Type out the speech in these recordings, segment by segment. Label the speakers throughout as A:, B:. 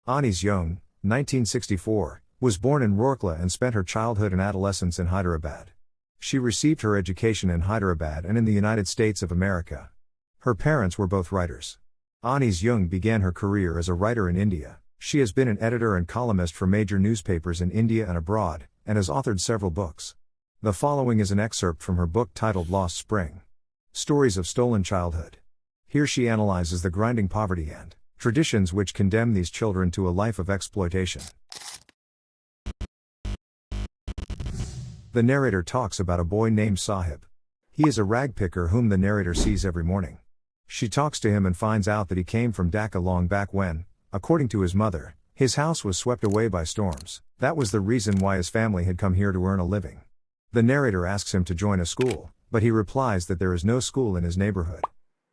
A: Anis Young, 1964, was born in Rourkela and spent her childhood and adolescence in Hyderabad. She received her education in Hyderabad and in the United States of America. Her parents were both writers. Anis Young began her career as a writer in India. She has been an editor and columnist for major newspapers in India and abroad, and has authored several books. The following is an excerpt from her book titled Lost Spring: Stories of Stolen Childhood. Here she analyzes the grinding poverty and traditions which condemn these children to a life of exploitation. The narrator talks about a boy named Sahib. He is a rag picker whom the narrator sees every morning. She talks to him and finds out that he came from Dhaka long back when, according to his mother, his house was swept away by storms. That was the reason why his family had come here to earn a living. The narrator asks him to join a school, but he replies that there is no school in his neighborhood.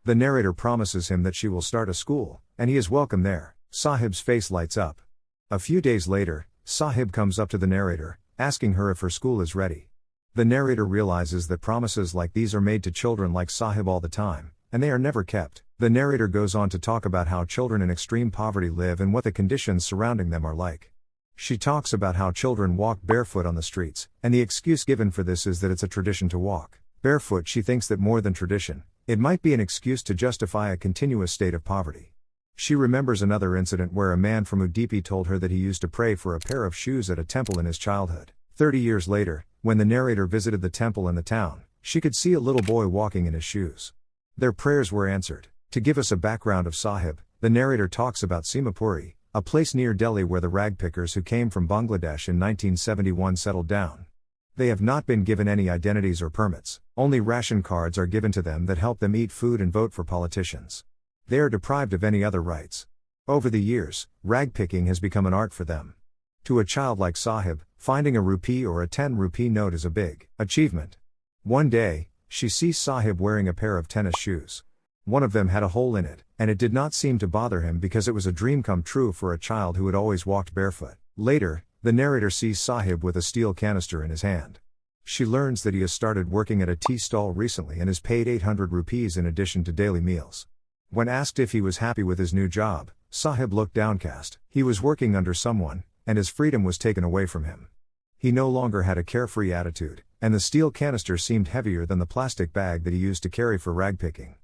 A: The narrator promises him that she will start a school, and he is welcome there. Sahib's face lights up. A few days later, Sahib comes up to the narrator, asking her if her school is ready. The narrator realizes that promises like these are made to children like Sahib all the time, and they are never kept. The narrator goes on to talk about how children in extreme poverty live and what the conditions surrounding them are like. She talks about how children walk barefoot on the streets, and the excuse given for this is that it's a tradition to walk barefoot. She thinks that more than tradition, it might be an excuse to justify a continuous state of poverty. She remembers another incident where a man from Udupi told her that he used to pray for a pair of shoes at a temple in his childhood. 30 years later, when the narrator visited the temple in the town, she could see a little boy walking in his shoes. Their prayers were answered. To give us a background of Sahib, the narrator talks about Simapuri, a place near Delhi where the rag pickers who came from Bangladesh in 1971 settled down. They have not been given any identities or permits, only ration cards are given to them that help them eat food and vote for politicians. They are deprived of any other rights. Over the years, rag picking has become an art for them. To a child like Sahib, finding a rupee or a 10-rupee note is a big achievement. One day, she sees Sahib wearing a pair of tennis shoes. One of them had a hole in it, and it did not seem to bother him because it was a dream come true for a child who had always walked barefoot. Later, the narrator sees Sahib with a steel canister in his hand. She learns that he has started working at a tea stall recently and is paid 800 rupees in addition to daily meals. When asked if he was happy with his new job, Sahib looked downcast. He was working under someone, and his freedom was taken away from him. He no longer had a carefree attitude, and the steel canister seemed heavier than the plastic bag that he used to carry for rag picking.